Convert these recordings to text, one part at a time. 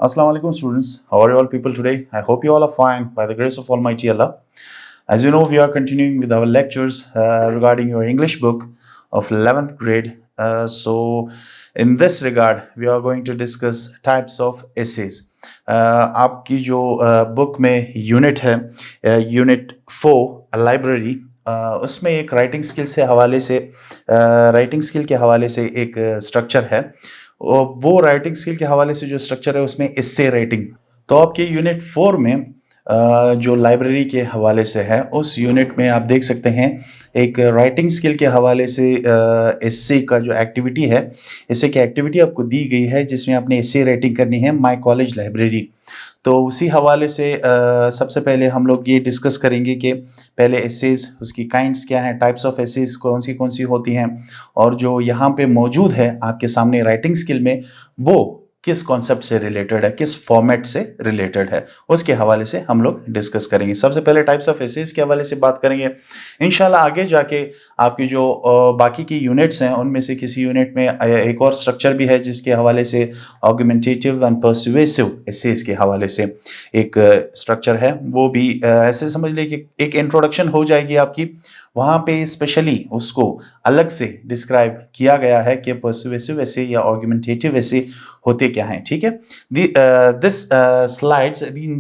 Assalamu alaikum students. How are you all people today? I hope you all are fine by the grace of Almighty Allah. As you know, we are continuing with our lectures regarding your English book of 11th grade. In this regard, we are going to discuss types of essays. आपकी जो book में unit है unit 4 library उसमें एक writing skill के हवाले से एक स्ट्रक्चर है। वो राइटिंग स्किल के हवाले से जो स्ट्रक्चर है उसमें एसे राइटिंग। तो आपके यूनिट 4 में जो लाइब्रेरी के हवाले से है उस यूनिट में आप देख सकते हैं एक राइटिंग स्किल के हवाले से एसे का जो एक्टिविटी है, एसे की एक्टिविटी आपको दी गई है जिसमें आपने एसे राइटिंग करनी है माय कॉलेज लाइब्रेरी। तो उसी हवाले से सबसे पहले हम लोग ये डिस्कस करेंगे कि पहले एसेज, उसकी काइंड्स क्या हैं, टाइप्स ऑफ एसेज कौन सी होती हैं, और जो यहाँ पे मौजूद है आपके सामने राइटिंग स्किल में वो किस कॉन्सेप्ट से रिलेटेड है, किस फॉर्मेट से रिलेटेड है, उसके हवाले से हम लोग डिस्कस करेंगे। सबसे पहले टाइप्स ऑफ एसेज के हवाले से बात करेंगे। इंशाल्लाह आगे जाके आपकी जो बाकी की यूनिट्स हैं उनमें से किसी यूनिट में एक और स्ट्रक्चर भी है जिसके हवाले से आर्गुमेंटेटिव एंड पर्सुएसिव एसेज के हवाले से एक स्ट्रक्चर है। वो भी ऐसे समझ लीजिए कि एक इंट्रोडक्शन हो जाएगी आपकी, वहाँ पे स्पेशली उसको अलग से डिस्क्राइब किया गया है कि पर्सुएसिव एसे या आर्गुमेंटेटिव एसे होते क्या हैं। ठीक है, in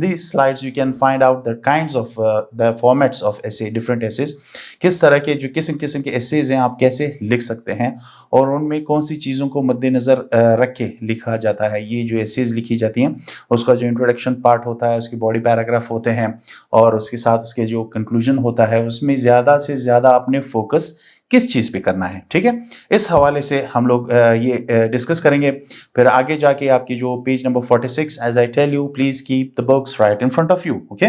this slides you can find out the kinds of the formats of essay, different essays, किस तरह के जो किस्म के एसेज हैं आप कैसे लिख सकते हैं और उनमें कौन सी चीज़ों को मद्देनज़र रख के लिखा जाता है। ये जो एसेज लिखी जाती हैं उसका जो इंट्रोडक्शन पार्ट होता है, उसकी बॉडी पैराग्राफ होते हैं और उसके साथ उसके जो कंक्लूजन होता है उसमें ज़्यादा से ज़्यादा आपने फोकस किस चीज़ पे करना है। ठीक है, इस हवाले से हम लोग ये डिस्कस करेंगे। फिर आगे जाके आपकी जो page number 46, as I tell you please keep the books right in front of you. Okay,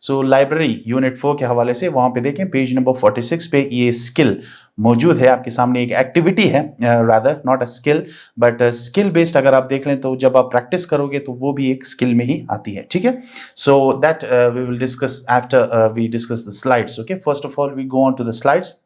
so library unit 4 के हवाले से वहां पे देखें पेज नंबर 46 पे ये स्किल मौजूद है आपके सामने। एक एक्टिविटी है, rather not a skill but skill based. अगर आप देख लें तो जब आप प्रैक्टिस करोगे तो वो भी एक स्किल में ही आती है। ठीक है, so that we will discuss after we discuss the slides. Okay, first of all we go on to the slides.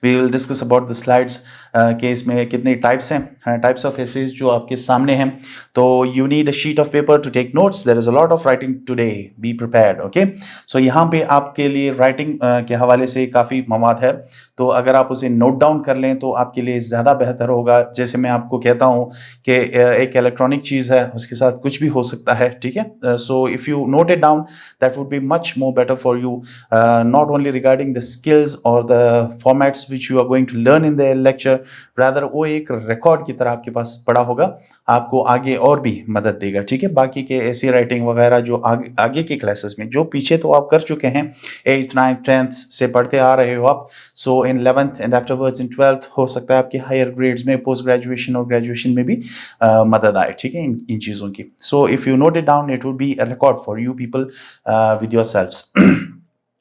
We will discuss about the slides के इसमें कितने टाइप्स हैं, टाइप्स ऑफ एसेज जो आपके सामने हैं। तो you need a sheet of paper to take notes, there is a lot of writing today, be prepared. Okay, so यहाँ पे आपके लिए राइटिंग के हवाले से काफ़ी मवाद है, तो अगर आप उसे नोट डाउन कर लें तो आपके लिए ज़्यादा बेहतर होगा। जैसे मैं आपको कहता हूँ कि एक इलेक्ट्रॉनिक चीज़ है, उसके साथ कुछ भी हो सकता है। ठीक है, so if you note it down that would be much more better for you, not only regarding the skills और the formats which you are going to learn in the lecture, rather वो एक record की तरह आपके पास पड़ा होगा, आपको आगे और भी मदद देगा। ठीक है, बाकी के ऐसी राइटिंग वगैरह जो आगे के क्लासेस में, जो पीछे तो आप कर चुके हैं 8th 9th 10th से पढ़ते आ रहे हो आप, सो इन 11th and afterwards in 12th हो सकता है आपके हायर ग्रेड्स में, पोस्ट ग्रेजुएशन और ग्रेजुएशन में भी मदद आए। ठीक है, इन चीज़ों की। So if you note it down it would be a record for you people with yourselves.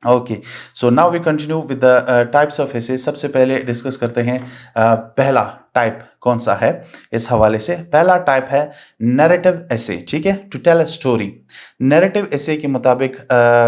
Okay, so now we continue with the types of essay. सबसे पहले डिस्कस करते हैं पहला टाइप कौन सा है इस हवाले से। पहला टाइप है नैरेटिव एसे। ठीक है, to tell a story. Narrative essay के मुताबिक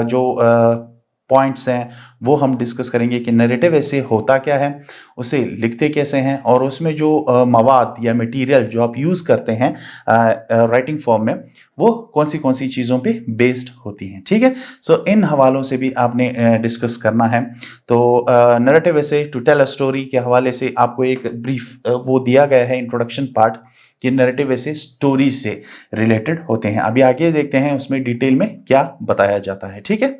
जो पॉइंट्स हैं वो हम डिस्कस करेंगे कि नैरेटिव एसे होता क्या है, उसे लिखते कैसे हैं, और उसमें जो मवाद या मटेरियल जो आप यूज़ करते हैं राइटिंग फॉर्म में वो कौन सी चीज़ों पे बेस्ड होती हैं। ठीक है, सो इन हवालों से भी आपने डिस्कस करना है। तो narrative essay to tell a story के हवाले से आपको एक ब्रीफ वो दिया गया है इंट्रोडक्शन पार्ट कि नैरेटिव एसे स्टोरी से रिलेटेड होते हैं। अभी आगे देखते हैं उसमें डिटेल में क्या बताया जाता है। ठीक है,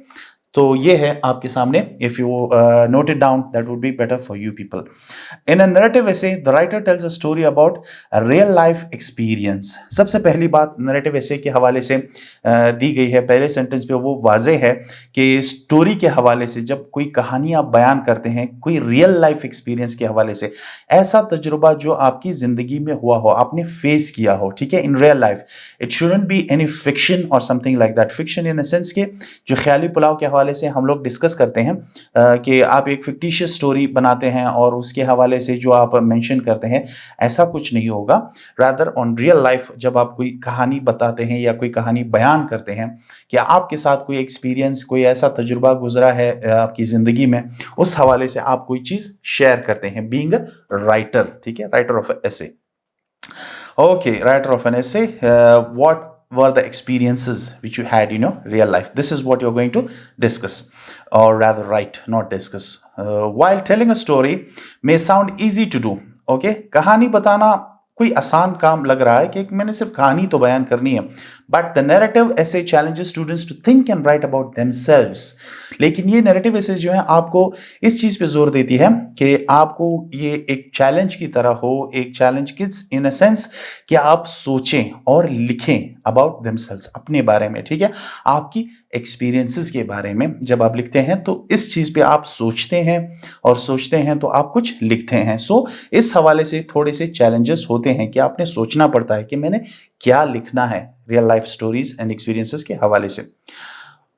तो ये है आपके सामने। If you note it down that would be better for you people. In a narrative essay the writer tales a story about real life experience. सबसे पहली बात नैरेटिव एसे के हवाले से दी गई है पहले सेंटेंस पे, वो वाजे है कि स्टोरी के हवाले से जब कोई कहानी आप बयान करते हैं, कोई रियल लाइफ एक्सपीरियंस के हवाले से, ऐसा तजुर्बा जो आपकी ज़िंदगी में हुआ हो, आपने फेस किया हो। ठीक है, in real life, it shouldn't be any fiction और something like that. Fiction in the sense के जो ख्याली पुलाव के हवाले से हम लोग डिस्कस करते हैं कि आप एक फिक्टिशियस स्टोरी बनाते हैं और उसके हवाले से जो आप मेंशन करते हैं, ऐसा कुछ नहीं होगा। रादर ऑन रियल लाइफ जब आप कोई कहानी बताते हैं या कोई कहानी बयान करते हैं कि आपके साथ कोई एक्सपीरियंस, कोई ऐसा तजुर्बा गुजरा है आपकी ज़िंदगी में, उस हवाले से आप कोई चीज़ शेयर करते हैं, बीइंग अ राइटर। ठीक है, writer of essay. Okay, writer of an essay. What were the experiences which you had in your real life. This is what you're going to discuss, or rather write, not discuss. While telling a story may sound easy to do, okay, कहानी बताना कोई आसान काम लग रहा है कि मैंने सिर्फ कहानी तो बयान करनी है, but the narrative essay challenges students to think and write about themselves. लेकिन ये नैरेटिव ऐसे जो है आपको इस चीज पे जोर देती है कि आपको ये एक चैलेंज की तरह हो, एक challenge kids in a sense कि आप सोचें और लिखें अबाउट देमसेल्व्स, अपने बारे में, ठीक है, आपकी एक्सपीरियंसेस के बारे में जब आप लिखते हैं तो इस चीज पे आप सोचते हैं, और सोचते हैं तो आप कुछ लिखते हैं। सो इस हवाले से थोड़े से चैलेंजेस होते हैं कि आपने सोचना पड़ता है कि मैंने क्या लिखना है real life stories and experiences के हवाले से।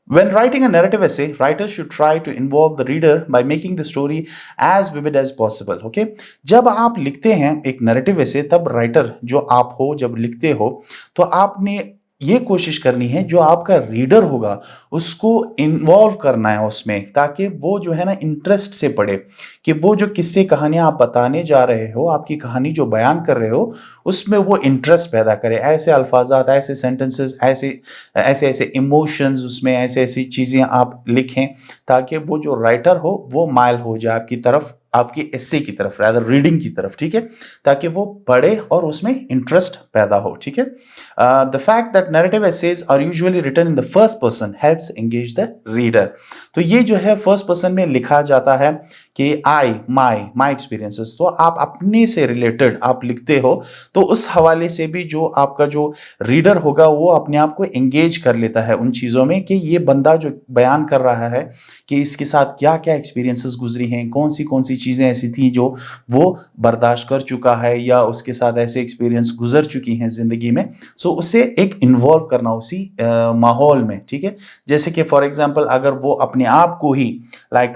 When writing a narrative essay, writers should try to involve the reader by making the story as vivid as possible. Okay? जब आप लिखते हैं एक नैरेटिव essay, तब राइटर जो आप हो, जब लिखते हो तो आपने ये कोशिश करनी है जो आपका रीडर होगा उसको इन्वॉल्व करना है उसमें, ताकि वो जो है ना इंटरेस्ट से पढ़े, कि वो जो किस्से कहानियां आप बताने जा रहे हो, आपकी कहानी जो बयान कर रहे हो, उसमें वो इंटरेस्ट पैदा करे। ऐसे अल्फाजात, ऐसे सेंटेंसेस, ऐसे ऐसे ऐसे इमोशंस, उसमें ऐसे ऐसी चीजें आप लिखें ताकि वो जो राइटर हो वो माइल हो जाए आपकी तरफ, आपकी एस्से की तरफ, रादर रीडिंग की तरफ, ठीक है, ताकि वो पढ़े और उसमें इंटरेस्ट पैदा हो, ठीक है। The fact that narrative essays are usually written in the first person helps engage the reader. तो ये जो है फर्स्ट पर्सन में लिखा जाता है कि आई, माई एक्सपीरियंसेस, तो आप अपने से रिलेटेड आप लिखते हो, तो उस हवाले से भी जो आपका जो रीडर होगा वो अपने आप को एंगेज कर लेता है उन चीज़ों में कि ये बंदा जो बयान कर रहा है कि इसके साथ क्या क्या एक्सपीरियंसेस गुजरी हैं, कौन सी चीज़ें ऐसी थी जो वो बर्दाश्त कर चुका है या उसके साथ ऐसे एक्सपीरियंस गुजर चुकी हैं ज़िंदगी में। सो उसे एक इन्वॉल्व करना उसी माहौल में, ठीक है। जैसे कि फॉर एग्जांपल अगर वो अपने आप को ही like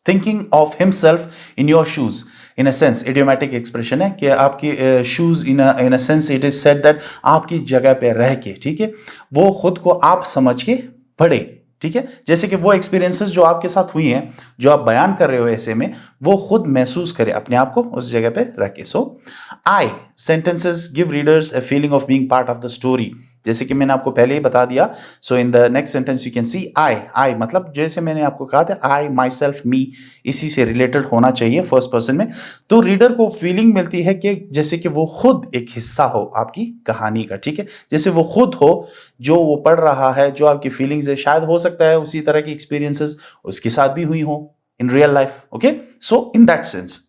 thinking of himself in your shoes, in a sense idiomatic expression है कि आपकी shoes in a sense it is said that आपकी जगह पे रह के, ठीक है, वो खुद को आप समझ के पढ़े, ठीक है, जैसे कि वो एक्सपीरियंसेस जो आपके साथ हुई हैं, जो आप बयान कर रहे हो ऐसे में, वो खुद महसूस करे अपने आप को उस जगह पे रख के। So I sentences give readers a feeling of being part of the story, जैसे कि मैंने आपको पहले ही बता दिया। So in the next sentence you can see I मतलब जैसे मैंने आपको कहा था आई, माई सेल्फ, मी, इसी से रिलेटेड होना चाहिए फर्स्ट पर्सन में। तो रीडर को फीलिंग मिलती है कि जैसे कि वो खुद एक हिस्सा हो आपकी कहानी का, ठीक है, जैसे वो खुद हो जो वो पढ़ रहा है, जो आपकी फीलिंग्स है, शायद हो सकता है उसी तरह की एक्सपीरियंसेस उसके साथ भी हुई हो in real life. Okay, so in that sense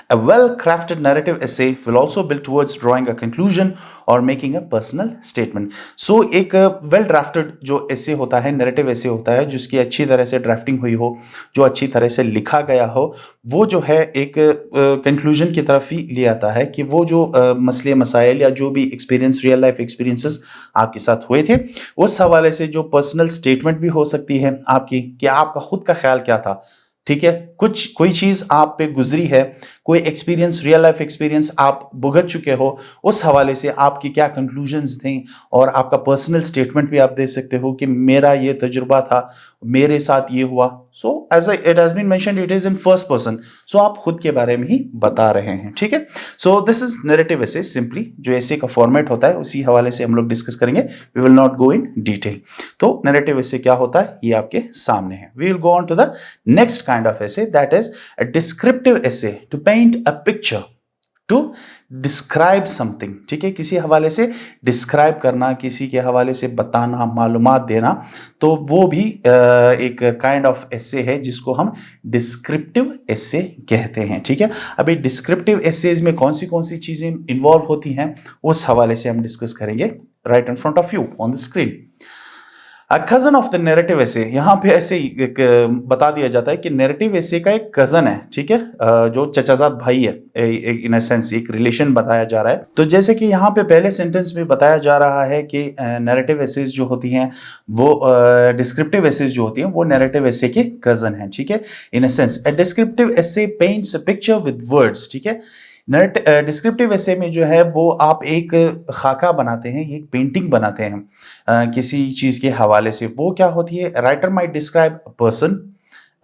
a well-crafted narrative essay will also build towards drawing a conclusion or making a personal statement. So एक well drafted जो essay होता है, narrative essay होता है, जिसकी अच्छी तरह से drafting हुई हो, जो अच्छी तरह से लिखा गया हो, वो जो है एक conclusion की तरफ ही ले आता है कि वो जो मसले मसाइल या जो भी experience, real life experiences आपके साथ हुए थे, उस हवाले से जो personal statement भी हो सकती है आपकी, कि आपका खुद का ख्याल क्या था, ठीक है, कोई चीज आप पे गुजरी है, कोई एक्सपीरियंस, रियल लाइफ एक्सपीरियंस आप भुगत चुके हो, उस हवाले से आपकी क्या कंक्लूजन्स थे, और आपका पर्सनल स्टेटमेंट भी आप दे सकते हो कि मेरा ये तजुर्बा था, मेरे साथ ये हुआ। So as it has been mentioned it is in first person, so आप खुद के बारे में ही बता रहे हैं, ठीक है। सो this is narrative essay, simply जो एसे का फॉर्मेट होता है उसी हवाले से हम लोग डिस्कस करेंगे, we will not go in detail. तो नैरेटिव एसे क्या होता है ये आपके सामने है। We will go on to the next kind of essay, that is a descriptive essay to paint a picture, to describe something, ठीक है, किसी हवाले से डिस्क्राइब करना, किसी के हवाले से बताना, मालूमात देना, तो वो भी एक काइंड ऑफ एसे है जिसको हम डिस्क्रिप्टिव एसे कहते हैं, ठीक है। अभी डिस्क्रिप्टिव एसेज में कौन सी चीजें इन्वॉल्व होती हैं उस हवाले से हम डिस्कस करेंगे right in front of you on the screen. A cousin of the narrative essay, यहाँ पे ऐसे ही एक बता दिया जाता है कि नैरेटिव एसे का एक कजन है, ठीक है, जो चचाजाद भाई है, इन अ सेंस एक रिलेशन बताया जा रहा है। तो जैसे कि यहाँ पे पहले सेंटेंस में बताया जा रहा है कि नैरेटिव एसेज जो होती हैं वो डिस्क्रिप्टिव एसेज जो होती हैं वो नैरेटिव एसे के कजन हैं, ठीक है। In a sense a descriptive essay paints a picture with words, ठीक है। डिस्क्रिप्टिव एसे में जो है वो आप एक खाका बनाते हैं, एक पेंटिंग बनाते हैं किसी चीज के हवाले से। वो क्या होती है, writer might describe a person,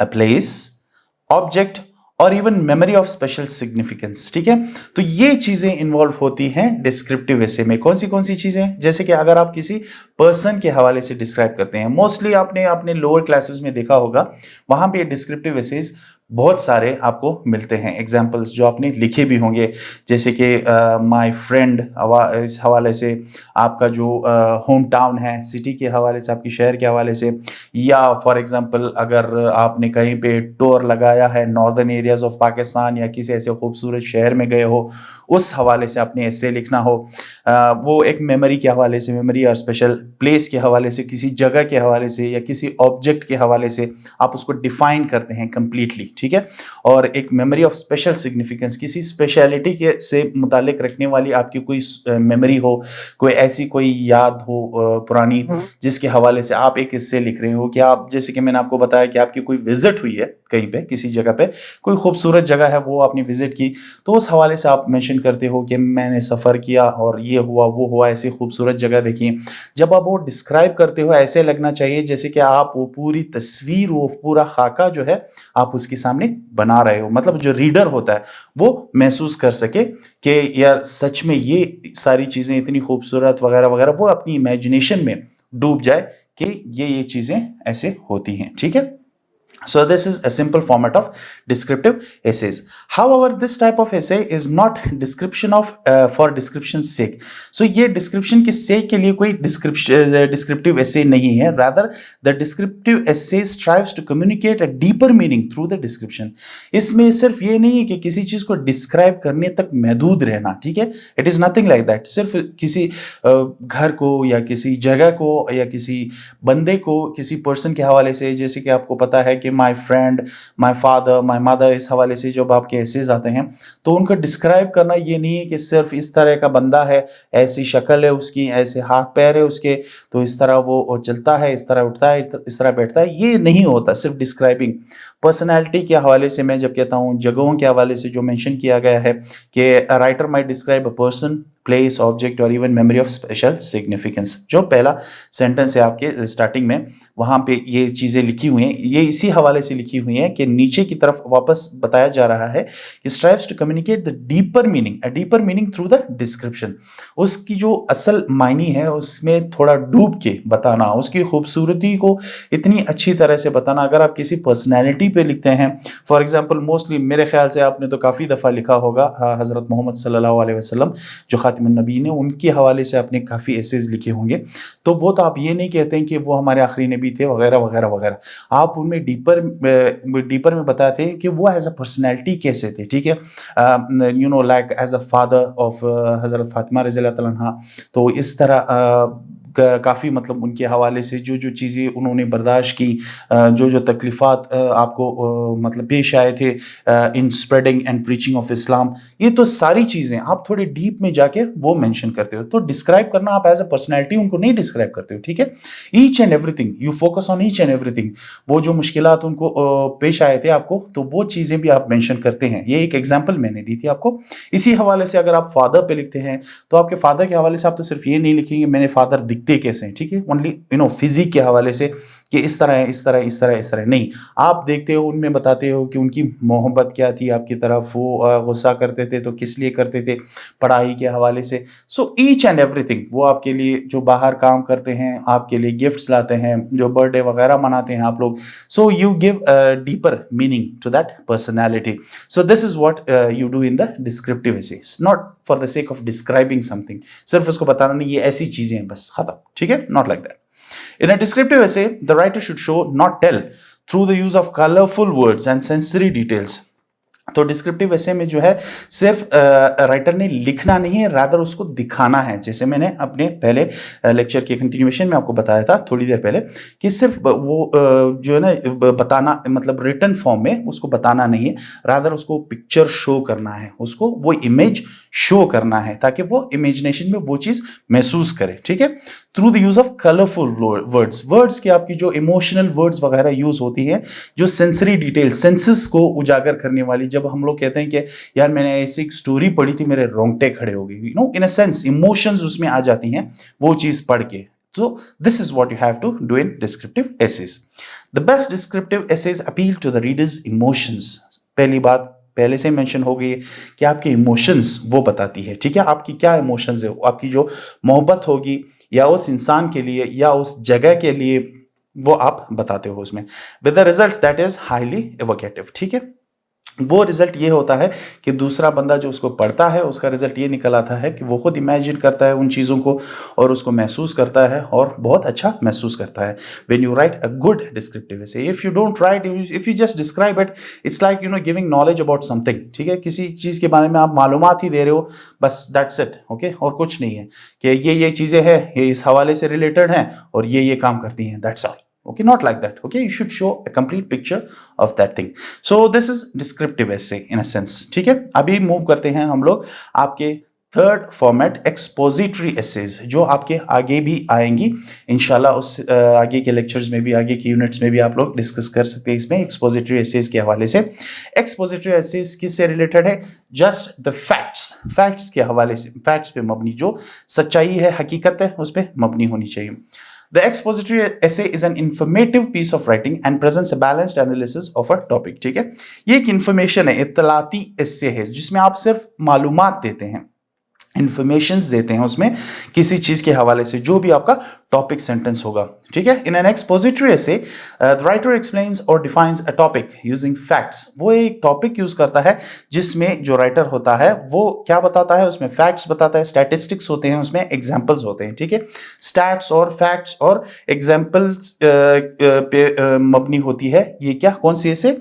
a place, object और even memory of special significance, ठीक है। तो ये चीजें इन्वॉल्व होती हैं डिस्क्रिप्टिव एसे में। कौन सी चीजें, जैसे कि अगर आप किसी पर्सन के हवाले से डिस्क्राइब करते हैं, मोस्टली आपने अपने लोअर क्लासेस में देखा होगा, वहां पे डिस्क्रिप्टिव एसेज बहुत सारे आपको मिलते हैं। एग्जाम्पल्स जो आपने लिखे भी होंगे, जैसे कि माय फ्रेंड, इस हवाले से आपका जो होम टाउन है, सिटी के हवाले से, आपकी शहर के हवाले से, या फॉर एग्जांपल अगर आपने कहीं पे टूर लगाया है नॉर्दर्न एरियाज ऑफ पाकिस्तान या किसी ऐसे खूबसूरत शहर में गए हो, उस हवाले से आपने ऐसे लिखना हो। वो एक मेमोरी के हवाले से, मेमोरी और स्पेशल प्लेस के हवाले से, किसी जगह के हवाले से या किसी ऑब्जेक्ट के हवाले से आप उसको डिफाइन करते हैं कंप्लीटली, ठीक है। और एक मेमोरी ऑफ स्पेशल सिग्निफिकेंस, किसी स्पेशलिटी के से मुतालिक रखने वाली आपकी कोई मेमोरी हो, कोई ऐसी कोई याद हो पुरानी, जिसके हवाले से आप एक किस्से लिख रहे हो। कि आप, जैसे कि मैंने आपको बताया कि आपकी कोई विजिट हुई है कहीं पे, किसी जगह पे कोई खूबसूरत जगह है, वो आपने विजिट की, तो उस हवाले से आप मेंशन करते हो कि मैंने सफ़र किया और ये हुआ वो हुआ, ऐसी खूबसूरत जगह देखी। जब आप वो डिस्क्राइब करते हो, ऐसे लगना चाहिए जैसे कि आप वो पूरी तस्वीर, वो पूरा खाका जो है आप उसके सामने बना रहे हो, मतलब जो रीडर होता है वो महसूस कर सके कि यार सच में ये सारी चीज़ें इतनी खूबसूरत वगैरह वगैरह, वो अपनी इमेजिनेशन में डूब जाए कि ये चीज़ें ऐसे होती हैं, ठीक है। So this is a simple format of descriptive essays. However, this type of essay is not description of for description's sake. So ये description के sake के लिए कोई descriptive essay नहीं है. Rather, the descriptive essay strives to communicate a deeper meaning through the description. इसमें सिर्फ ये नहीं है कि किसी चीज को describe करने तक महदूद रहना, ठीक है? It is nothing like that. सिर्फ किसी घर को या किसी जगह को या किसी बंदे को, किसी पर्सन के हवाले से, जैसे कि आपको पता है कि my friend, my father, my mother, इस हवाले से जब आपके एसेज आते हैं तो उनको डिस्क्राइब करना ये नहीं है कि सिर्फ इस तरह का बंदा है, ऐसी शक्ल है उसकी, ऐसे हाथ पैर है उसके, तो इस तरह वो चलता है, इस तरह उठता है, इस तरह बैठता है, ये नहीं होता। सिर्फ डिस्क्राइबिंग पर्सनैलिटी के हवाले से मैं जब कहता हूँ, जगहों के हवाले से जो मेंशन किया गया है कि writer might describe a person, place, object और even memory of special significance, जो पहला सेंटेंस है आपके स्टार्टिंग में, वहां पे ये चीजें लिखी हुई हैं, ये इसी हवाले से लिखी हुई हैं कि नीचे की तरफ वापस बताया जा रहा है कि strives to communicate the deeper meaning, a deeper meaning through the description. उसकी जो असल मायनी है उसमें थोड़ा डूब के बताना, उसकी खूबसूरती को इतनी अच्छी तरह से बताना। अगर आप किसी पर्सनैलिटी पे लिखते हैं, फॉर एग्जाम्पल, मोस्टली मेरे ख्याल से आपने तो काफ़ी दफ़ा लिखा होगा हज़रत मोहम्मद सल्लल्लाहु अलैहि वसल्लम जो खातिमुन नबी ने, उनके हवाले से आपने काफ़ी एसेज लिखे होंगे, तो वो तो आप ये नहीं कहते हैं कि वो हमारे आखिरी नबी थे वगैरह वगैरह वगैरह, आप उनमें डीपर में बताते हैं कि वो एज अ पर्सनैलिटी कैसे थे, ठीक है। You know, like as a father of Hazrat Fatima रज़ियल्लाहु तआला अन्हा, तो इस तरह काफ़ी मतलब उनके हवाले से जो जो चीज़ें उन्होंने बर्दाश्त की, जो जो तकलीफ़ात आपको मतलब पेश आए थे in spreading and preaching of Islam, ये तो सारी चीज़ें आप थोड़े डीप में जाके वो मेंशन करते हो। तो डिस्क्राइब करना, आप एज अ पर्सनैलिटी उनको नहीं डिस्क्राइब करते हो, ठीक है। Each and everything, you focus on each and everything, वो जो मुश्किलात उनको पेश आए थे आपको, तो वो चीज़ें भी आप मेंशन करते हैं। ये एक एग्जाम्पल मैंने दी थी आपको। इसी हवाले से अगर आप फादर पे लिखते हैं, तो आपके फादर के हवाले से आप तो सिर्फ ये नहीं लिखेंगे मैंने फादर दिखते कैसे हैं, ठीक है, ओनली यू नो फिजिक के हवाले से कि इस तरह है, इस तरह, इस तरह, इस तरह नहीं, आप देखते हो उनमें बताते हो कि उनकी मोहब्बत क्या थी आपकी तरफ, वो गुस्सा करते थे तो किस लिए करते थे, पढ़ाई के हवाले से। सो ईच एंड एवरीथिंग, वो आपके लिए जो बाहर काम करते हैं, आपके लिए गिफ्ट्स लाते हैं, जो बर्थडे वगैरह मनाते हैं आप लोग, so you give deeper meaning to that personality. So this is what you do in the descriptive essays, not for the sake of describing something, सिर्फ उसको बताना नहीं ये ऐसी चीजें हैं बस, खत्म, ठीक है, not like that. In a descriptive essay, the writer should show, not tell, through the use of colorful words and sensory details. तो डिस्क्रिप्टिव एसे में जो है सिर्फ राइटर ने लिखना नहीं है, रादर उसको दिखाना है। जैसे मैंने अपने पहले लेक्चर के कंटिन्यूएशन में आपको बताया था थोड़ी देर पहले कि सिर्फ वो जो है ना बताना, मतलब रिटन फॉर्म में उसको बताना नहीं है, रादर उसको पिक्चर शो करना है, उसको वो इमेज शो करना है ताकि वो इमेजिनेशन में वो चीज़ महसूस करे, ठीक है। Through the use of colourful words, words की आपकी जो इमोशनल वर्ड्स वगैरह यूज होती है, जो सेंसरी डिटेल, सेंसेस को उजागर करने वाली, जब हम लोग कहते हैं कि यार मैंने ऐसी एक स्टोरी पढ़ी थी मेरे रोंगटे खड़े हो गए, you know, in a sense emotions उसमें आ जाती हैं वो चीज पढ़ के। So this is what you have to do in descriptive essays. The best descriptive essays appeal to the reader's emotions. पहली बात, पहले से मेंशन हो गई है कि आपके इमोशंस वो बताती है, ठीक है, आपकी क्या इमोशंस है, आपकी जो मोहब्बत होगी या उस इंसान के लिए या उस जगह के लिए, वो आप बताते हो उसमें, with the result that is highly evocative, ठीक है। वो रिजल्ट ये होता है कि दूसरा बंदा जो उसको पढ़ता है उसका रिजल्ट ये निकल आता है कि वो खुद इमेजिन करता है उन चीज़ों को और उसको महसूस करता है और बहुत अच्छा महसूस करता है। When you right a good descriptive essay, if you don't write, if you just describe it, it's like giving knowledge about something, ठीक है, किसी चीज़ के बारे में आप मालूमात ही दे रहे हो, बस दैट्स इट, ओके, और कुछ नहीं है कि ये चीज़ें हैं, ये इस हवाले से रिलेटेड हैं और ये काम करती हैं, that's all. Okay, not like that. Okay, you should show a complete picture of that thing. So this is descriptive essay in a sense. ठीक है, अभी मूव करते हैं हम लोग आपके थर्ड फॉर्मेट एक्सपोजिटरी एसेज, जो आपके आगे भी आएंगी इंशाल्लाह, उस आगे के लेक्चर्स में भी, आगे के यूनिट्स में भी आप लोग डिस्कस कर सकते हैं इसमें एक्सपोजिटरी एसेज के हवाले से। एक्सपोजिटरी एसेज किससे रिलेटेड है? जस्ट द फैक्ट्स के हवाले से, फैक्ट्स पे मबनी, जो सच्चाई है, हकीकत है, उस पर मबनी होनी चाहिए। The expository essay is an informative piece of writing and presents a balanced analysis of a topic. ठीक है, ये एक इंफॉर्मेशन है, इत्तलाती एसे है, जिसमें आप सिर्फ मालूमात देते हैं, इंफॉर्मेशंस देते हैं उसमें किसी चीज के हवाले से, जो भी आपका टॉपिक सेंटेंस होगा, ठीक है। In an expository essay the writer explains और defines a topic using facts. वो एक टॉपिक यूज करता है जिसमें जो राइटर होता है वो क्या बताता है, उसमें फैक्ट्स बताता है, स्टैटिस्टिक्स होते हैं, उसमें एग्जाम्पल्स होते हैं, ठीक है। स्टैट्स और फैक्ट्स और एग्जाम्पल्स पे मबनी होती है ये क्या, कौन सी एसे?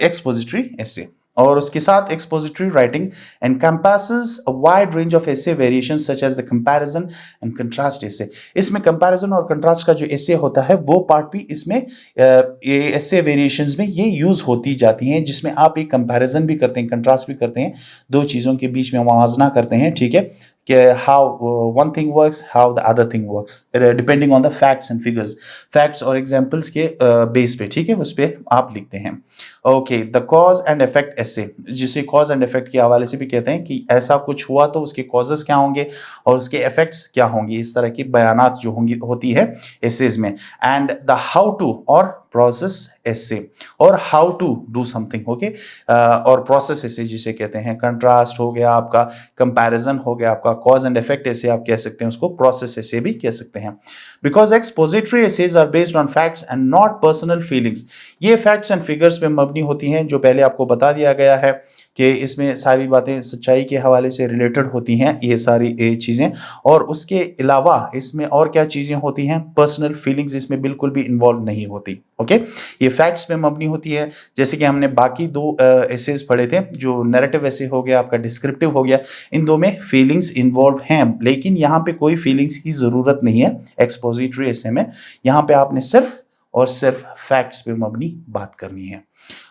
एक्सपोजिटरी एसे। और उसके साथ expository writing encompasses a wide range of essay variations such as the comparison and contrast essay। इसमें कंपैरिजन और कंट्रास्ट का जो एसे होता है वो पार्ट भी इसमें एसे वेरिएशंस में ये यूज होती जाती हैं, जिसमें आप एक कंपैरिजन भी करते हैं, कंट्रास्ट भी करते हैं, दो चीज़ों के बीच में मुआवजना करते हैं, ठीक है, कि how one thing works, how the other thing works, depending on the facts and figures, facts और एग्जांपल्स के बेस पे, ठीक है, उस पे आप लिखते हैं। Okay, the cause and effect essay, जिसे कॉज एंड इफेक्ट के हवाले से भी कहते हैं कि ऐसा कुछ हुआ तो उसके कॉजेस क्या होंगे और उसके इफेक्ट्स क्या होंगे, इस तरह की बयानात जो होंगी होती है एसेज में। एंड द हाउ टू और प्रोसेस एसे, और how to do something, okay, और प्रोसेस एसे जिसे कहते हैं, कंट्रास्ट हो गया आपका, कंपैरिजन हो गया आपका, कॉज एंड इफेक्ट ऐसे आप कह सकते हैं उसको, प्रोसेस ऐसे भी कह सकते हैं। Because expository essays are based on facts and not personal feelings. ये फैक्ट्स एंड फिगर्स पे मबनी होती हैं, जो पहले आपको बता दिया गया है कि इसमें सारी बातें सच्चाई के हवाले से रिलेटेड होती हैं ये सारी चीज़ें, और उसके अलावा इसमें और क्या चीज़ें होती हैं, पर्सनल फीलिंग्स इसमें बिल्कुल भी इन्वॉल्व नहीं होती, ओके। ये फैक्ट्स पे मबनी होती है, जैसे कि हमने बाकी दो एसेज पढ़े थे, जो नैरेटिव एसे हो गया आपका, डिस्क्रिप्टिव हो गया, इन दो में फीलिंग्स इन्वॉल्व हैं, लेकिन यहाँ पे कोई फीलिंग्स की ज़रूरत नहीं है एक्सपोजिटरी एसे में। यहाँ पे आपने सिर्फ और सिर्फ फैक्ट्स पे मबनी बात करनी है।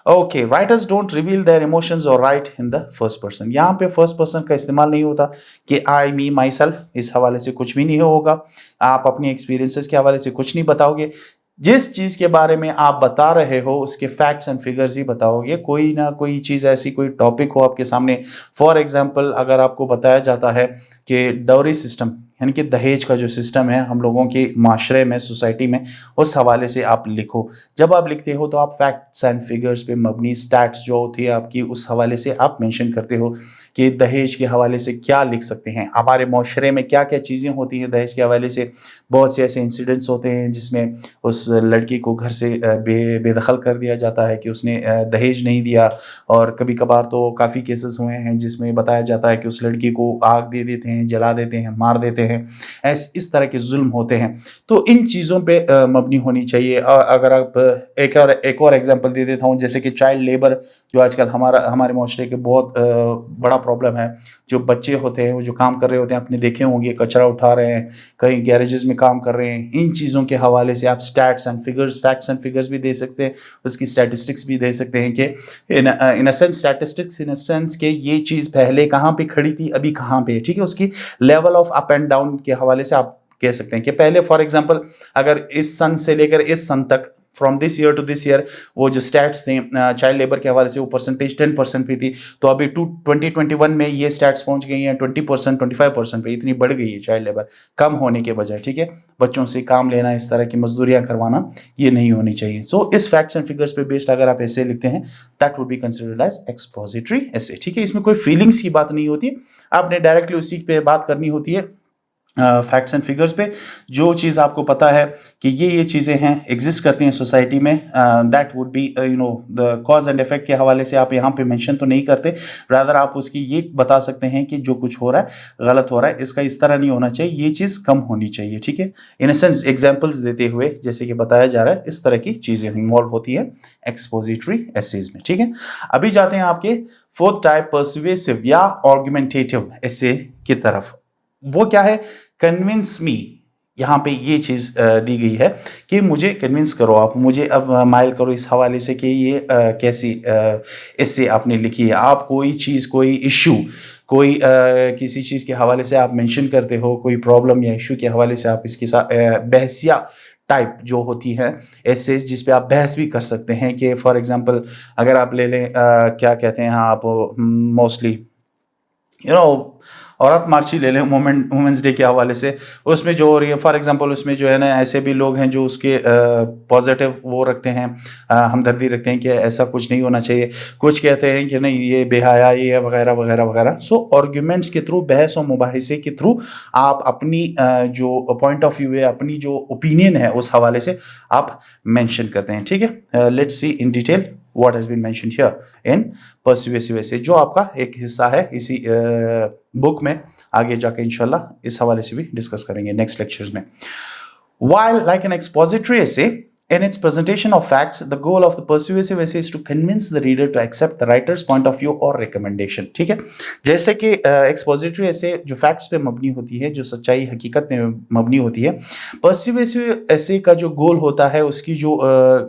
Okay, writers don't reveal their emotions और write in the first person. यहाँ पे फर्स्ट पर्सन का इस्तेमाल नहीं होता कि आई, मी, माई सेल्फ, इस हवाले से कुछ भी नहीं होगा। आप अपनी एक्सपीरियंसेस के हवाले से कुछ नहीं बताओगे, जिस चीज़ के बारे में आप बता रहे हो उसके फैक्ट्स एंड फिगर्स ही बताओगे। कोई ना कोई चीज़ ऐसी, कोई टॉपिक हो आपके सामने, फॉर एग्जांपल अगर आपको बताया जाता है कि डाउरी सिस्टम, यानी कि दहेज का जो सिस्टम है हम लोगों के माशरे में, सोसाइटी में, उस हवाले से आप लिखो। जब आप लिखते हो तो आप फैक्ट्स एंड फिगर्स पे मबनी, स्टैट्स जो होती है आपकी, उस हवाले से आप मेंशन करते हो कि दहेज के हवाले से क्या लिख सकते हैं, हमारे माशरे में क्या क्या चीज़ें होती हैं दहेज के हवाले से। बहुत से ऐसे इंसिडेंट्स होते हैं जिसमें उस लड़की को घर से बेदखल कर दिया जाता है कि उसने दहेज नहीं दिया, और कभी कभार तो काफ़ी केसेस हुए हैं जिसमें बताया जाता है कि उस लड़की को आग दे देते हैं, जला देते हैं, मार देते हैं, इस तरह के जुल्म होते हैं। तो इन चीज़ों पे मबनी होनी चाहिए। अगर आप एक और एग्जांपल दे देता हूँ, जैसे कि चाइल्ड लेबर, जो आजकल हमारे माशरे के बहुत बड़ा प्रॉब्लम है। जो बच्चे होते हैं वो जो काम कर रहे होते हैं, आपने देखे होंगे, कचरा उठा रहे हैं, कहीं गैरेजेस में काम कर रहे हैं, इन चीज़ों के हवाले से आप stats and figures, facts and figures भी दे सकते हैं, उसकी स्टैटिस्टिक्स भी दे सकते हैं कि in a sense, statistics in a sense कि ये चीज़ पहले कहाँ पे खड़ी थी, अभी कहाँ पे है, ठीक है। उसकी level of up and down के हवाले से आप कह सकते हैं कि पहले फॉर एग्जांपल अगर इस सन से लेकर इस सन तक from this year to this year वो जो स्टैट्स थे चाइल्ड लेबर के हवाले से वो परसेंटेज 10% पे थी, तो अभी 2021 में ये स्टैट्स पहुंच गई हैं 20%, 25% पे, इतनी बढ़ गई है चाइल्ड लेबर कम होने के बजाय। ठीक है, बच्चों से काम लेना, इस तरह की मजदूरियां करवाना, ये नहीं होनी चाहिए। सो इस फैक्ट्स एंड फिगर्स पे बेस्ड अगर आप ऐसे लिखते हैं, that would be considered as expository essay. ठीक है, इसमें कोई फीलिंग्स की बात नहीं होती, आपने डायरेक्टली उसी पे बात करनी होती है फैक्ट्स एंड फिगर्स पे। जो चीज़ आपको पता है कि ये चीज़ें हैं, एग्जिस्ट करती हैं सोसाइटी में, that would be the cause and effect के हवाले से आप यहाँ पे मेंशन तो नहीं करते, रादर आप उसकी ये बता सकते हैं कि जो कुछ हो रहा है गलत हो रहा है, इसका इस तरह नहीं होना चाहिए, ये चीज़ कम होनी चाहिए। ठीक है, इन सेंस एग्जाम्पल्स देते हुए जैसे कि बताया जा रहा है, इस तरह की चीज़ें इन्वॉल्व होती है एक्सपोजिटरी एसेज में। ठीक है, अभी जाते हैं आपके फोर्थ टाइप पर्सुएसिव या आर्गुमेंटेटिव एसे की तरफ। वो क्या है? Convince me. यहाँ पे ये चीज़ दी गई है कि मुझे कन्विंस करो, आप मुझे अब माइल करो इस हवाले से कि ये कैसी इससे आपने लिखी है। आप कोई चीज़, कोई इशू, कोई किसी चीज़ के हवाले से आप मेंशन करते हो, कोई प्रॉब्लम या इशू के हवाले से आप इसके साथ बहसिया टाइप जो होती है ऐसे जिस पे आप बहस भी कर सकते हैं कि फॉर एग्जांपल अगर आप ले लें क्या कहते हैं आप मोस्टली औरत मार्च ही ले लें वुमेंस डे के हवाले से, उसमें जो हो रही है फॉर एग्जांपल, उसमें जो है ना ऐसे भी लोग हैं जो उसके पॉजिटिव वो रखते हैं, हमदर्दी रखते हैं कि ऐसा कुछ नहीं होना चाहिए, कुछ कहते हैं कि नहीं ये बेहया ये वगैरह वगैरह वगैरह। सो आर्ग्यूमेंट्स के थ्रू, बहस और मुबाहिसे के थ्रू आप अपनी जो पॉइंट ऑफ व्यू है, अपनी जो ओपिनियन है उस हवाले से आप मेंशन करते हैं। ठीक है, let's see in detail what has been mentioned here in persuasive essay, जो आपका एक हिस्सा है इसी बुक में। आगे जाके इंशाल्लाह इस हवाले से भी डिस्कस करेंगे नेक्स्ट लेक्चर्स में। While like an expository essay, in its presentation of facts, the goal of the persuasive essay is to convince the reader to accept the writer's point of view or recommendation। ठीक है, जैसे कि expository essay जो facts पे मबनी होती है, जो सच्चाई हकीकत में मबनी होती है, persuasive essay का जो गोल होता है, उसकी जो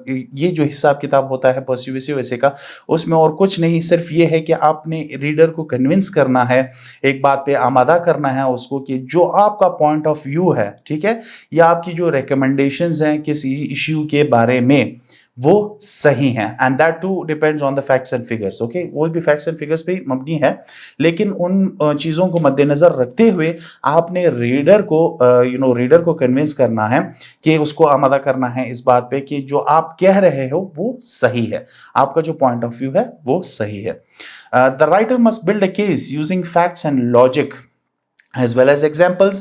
ये जो हिसाब किताब होता है persuasive essay का, उसमें और कुछ नहीं, सिर्फ ये है कि आपने रीडर को कन्विंस करना है, एक बात पे आमादा करना है उसको कि जो आपका पॉइंट ऑफ व्यू है, ठीक है, या आपकी जो रिकमेंडेशंस हैं किसी इश्यू के बारे में, वो सही हैं, and that too depends on the facts and figures. Okay, वो भी फैक्ट्स एंड फिगर्स पे ही मबनी है, लेकिन उन चीज़ों को मद्देनजर रखते हुए आपने रीडर को कन्विंस करना है कि उसको आमादा करना है इस बात पे कि जो आप कह रहे हो वो सही है, आपका जो पॉइंट ऑफ व्यू है वो सही है। The writer must build a case using facts and logic as well as examples,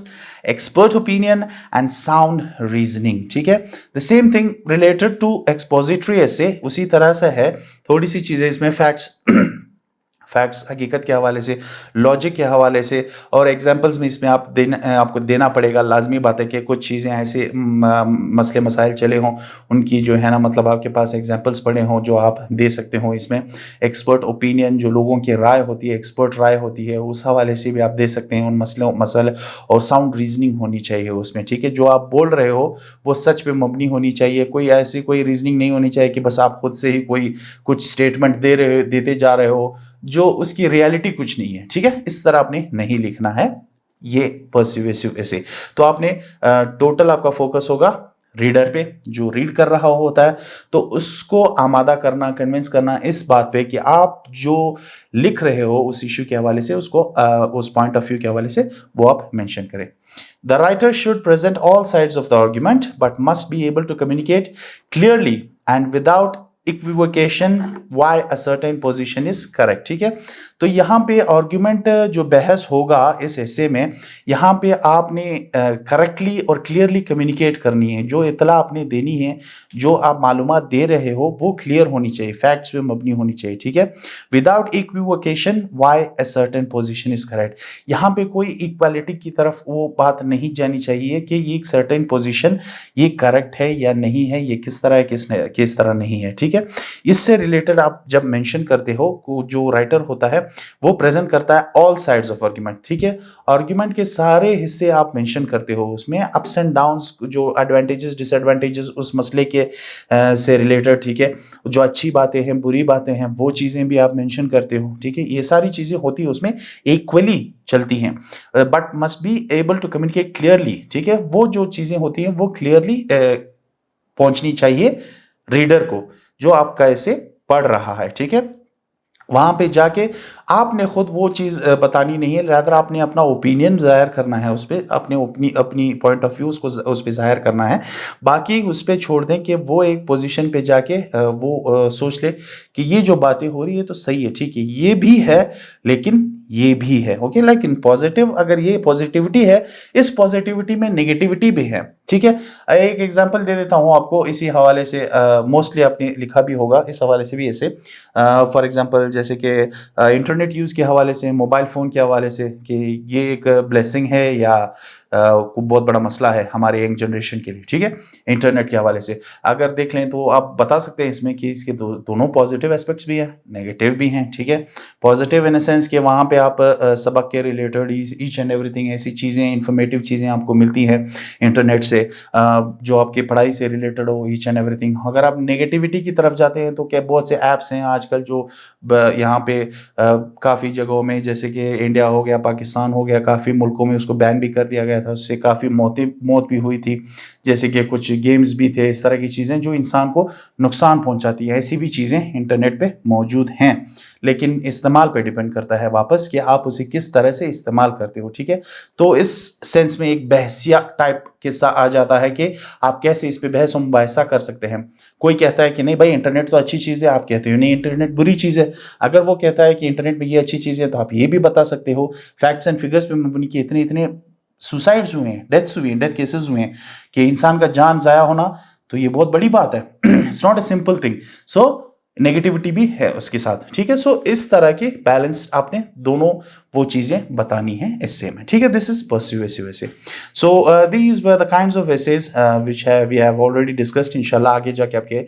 expert opinion and sound reasoning। ठीक है, the same thing related to expository essay उसी तरह से है, थोड़ी सी चीज़ें इसमें फैक्ट्स हकीकत के हवाले से, लॉजिक के हवाले से और एग्जांपल्स में इसमें आपको देना पड़ेगा। लाजमी बात है कि कुछ चीज़ें ऐसे मसले मसाइल चले हों, उनकी जो है ना मतलब आपके पास एग्जांपल्स पड़े हों जो आप दे सकते हो। इसमें एक्सपर्ट ओपिनियन, जो लोगों की राय होती है, एक्सपर्ट राय होती है, उस हवाले से भी आप दे सकते हैं उन मसले और साउंड रीजनिंग होनी चाहिए उसमें। ठीक है, जो आप बोल रहे हो वो सच पे मबनी होनी चाहिए, कोई रीजनिंग नहीं होनी चाहिए कि बस आप खुद से ही कोई कुछ स्टेटमेंट देते जा रहे हो जो उसकी रियलिटी कुछ नहीं है। ठीक है, इस तरह आपने नहीं लिखना है ये पर्सुएसिव एसे। तो आपने टोटल आपका फोकस होगा रीडर पे, जो रीड कर रहा होता है, तो उसको आमादा करना, कन्विंस करना इस बात पे कि आप जो लिख रहे हो उस इश्यू के हवाले से, उसको उस पॉइंट ऑफ व्यू के हवाले से वो आप मेंशन करें। The writer should present all sides of the argument but must be able to communicate clearly and without equivocation why a certain position is correct. ठीक है, तो यहाँ पे आर्ग्यूमेंट जो बहस होगा इस हिस्से में, यहाँ पे आपने करेक्टली और क्लियरली कम्युनिकेट करनी है, जो इतला आपने देनी है, जो आप मालूमात दे रहे हो वो क्लियर होनी चाहिए, फैक्ट्स पे मबनी होनी चाहिए। ठीक है, without equivocation why a certain position is correct, यहाँ पे कोई इक्वालिटी की तरफ वो बात नहीं जानी चाहिए कि ये एक सर्टेन पोजीशन ये करेक्ट है या नहीं है, ये किस तरह है किस तरह नहीं है। ठीक है, इससे रिलेटेड आप जब मेंशन करते हो, जो राइटर होता है वो प्रेजेंट करता है ऑल साइड्स ऑफ आर्गुमेंट। ठीक है, आर्गुमेंट के सारे हिस्से आप मेंशन करते हो, उसमें अप्स एंड डाउन्स, जो एडवांटेजेस डिसएडवांटेजेस उस मसले के से रिलेटेड, ठीक है, जो अच्छी बातें हैं बुरी बातें हैं वो चीजें भी आप मेंशन करते हो। ठीक है, ये सारी चीजें होती है उसमें इक्वली चलती हैं, but must be able to communicate clearly. ठीक है, वो जो चीजें होती हैं वो क्लियरली पहुंचनी चाहिए रीडर को जो आपका ऐसे पढ़ रहा है, ठीक है। वहां पे जाके आपने खुद वो चीज बतानी नहीं है, रादर आपने अपना ओपिनियन जाहिर करना है उस पर, अपने अपनी अपनी पॉइंट ऑफ व्यू उसको उस पर जाहिर करना है। बाकी उस पर छोड़ दें कि वो एक पोजीशन पे जाके वो सोच ले कि ये जो बातें हो रही है तो सही है, ठीक है, ये भी है लेकिन ये भी है, ओके। लेकिन पॉजिटिव, अगर ये पॉजिटिविटी है, इस पॉजिटिविटी में नेगेटिविटी भी है, ठीक है। एक एग्जांपल दे देता हूं आपको इसी हवाले से, मोस्टली आपने लिखा भी होगा इस हवाले से भी ऐसे। फॉर एग्जांपल जैसे कि इंटरनेट यूज़ के हवाले से, मोबाइल फ़ोन के हवाले से, कि ये एक ब्लेसिंग है या बहुत बड़ा मसला है हमारे यंग जनरेशन के लिए, ठीक है। इंटरनेट के हवाले से अगर देख लें तो आप बता सकते हैं इसमें कि इसके दोनों पॉजिटिव एस्पेक्ट्स भी हैं, नेगेटिव भी हैं, ठीक है। पॉजिटिव इन द सेंस कि वहाँ पे आप सबक के रिलेटेड ईच एंड एवरीथिंग ऐसी चीज़ें, इंफॉर्मेटिव चीज़ें आपको मिलती हैं इंटरनेट से, जो आपकी पढ़ाई से रिलेटेड हो, ईच एंड एवरीथिंग। अगर आप नेगेटिविटी की तरफ जाते हैं तो क्या बहुत से ऐप्स हैं आजकल जो यहाँ पे काफ़ी जगहों में, जैसे कि इंडिया हो गया, पाकिस्तान हो गया, काफ़ी मुल्कों में उसको बैन भी कर दिया गया था, उससे काफ़ी मौत भी हुई थी। जैसे कि कुछ गेम्स भी थे, इस तरह की चीज़ें जो इंसान को नुकसान पहुंचाती है, ऐसी भी चीज़ें इंटरनेट पे मौजूद हैं। लेकिन इस्तेमाल पे डिपेंड करता है वापस कि आप उसे किस तरह से इस्तेमाल करते हो, ठीक है। तो इस सेंस में एक बहसिया टाइप किस्सा आ जाता है कि आप कैसे इस पे बहस और मुबाहिसा कर सकते हैं। कोई कहता है कि नहीं भाई इंटरनेट तो अच्छी चीज़ है, आप कहते हो नहीं इंटरनेट बुरी चीज़ है। अगर वो कहता है कि इंटरनेट में ये अच्छी चीज़ है तो आप ये भी बता सकते हो फैक्ट्स एंड फिगर्स पे मबनी कि इतने इतने सुसाइड्स हुए हैं, डेथ्स हुई हैं, डेथ केसेस हुए हैं, कि इंसान का जान ज़ाया होना तो ये बहुत बड़ी बात है। It's not a simple thing. So negativity भी है उसके साथ, ठीक है। सो इस तरह के बैलेंस आपने दोनों वो चीज़ें बतानी है एस्से में, ठीक है। This is persuasive essay. So these were the kinds of essays which है वी हैव ऑलरेडी डिस्कस्ड। इंशाल्लाह आगे जाके आपके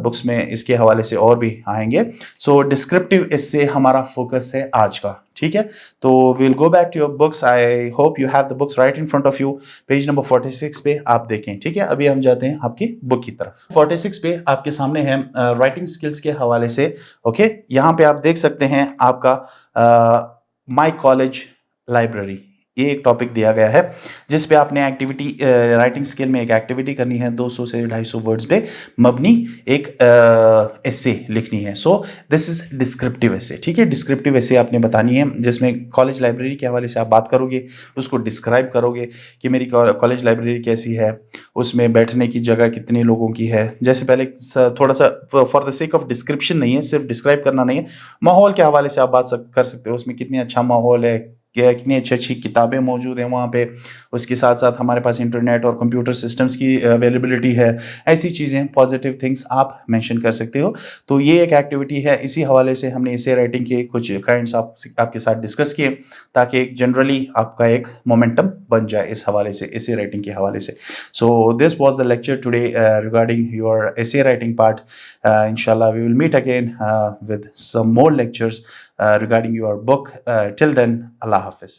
बुक्स में इसके हवाले से और भी आएंगे। सो डिस्क्रिप्टिव एस्से हमारा फोकस है आज का, ठीक है। तो we'll go back to your books. I hope you have the books right in front of you. Page number 46 पे आप देखें, ठीक है। अभी हम जाते हैं आपकी बुक की तरफ। 46 पे आपके सामने है राइटिंग स्किल्स के हवाले से, ओके। यहाँ पे आप देख सकते हैं आपका माई कॉलेज लाइब्रेरी, ये एक टॉपिक दिया गया है जिस पे आपने एक्टिविटी, राइटिंग स्किल में एक एक्टिविटी करनी है, 200 से 250 वर्ड्स पे मबनी एक एस्से लिखनी है। सो दिस इज डिस्क्रिप्टिव एस्से, ठीक है। डिस्क्रिप्टिव एस्से आपने बतानी है जिसमें कॉलेज लाइब्रेरी के हवाले से आप बात करोगे, उसको डिस्क्राइब करोगे कि मेरी कॉलेज लाइब्रेरी कैसी है, उसमें बैठने की जगह कितने लोगों की है। जैसे पहले थोड़ा सा for the sake of description नहीं है, सिर्फ डिस्क्राइब करना नहीं है, माहौल के हवाले से आप बात कर सकते हो, उसमें कितनी अच्छा माहौल है, क्या कितनी अच्छी अच्छी किताबें मौजूद हैं वहाँ पे, उसके साथ साथ हमारे पास इंटरनेट और कंप्यूटर सिस्टम्स की अवेलेबिलिटी है। ऐसी चीज़ें, पॉजिटिव थिंग्स आप मेंशन कर सकते हो। तो ये एक एक्टिविटी है, इसी हवाले से हमने इसे राइटिंग के कुछ काइंड्स आपके साथ डिस्कस किए ताकि जनरली आपका एक मोमेंटम बन जाए इस हवाले से, इसे राइटिंग के हवाले से। So this was the lecture today regarding your essay writing part. Inshallah we will meet again with some more lectures regarding your book. Till then, Allah Hafiz.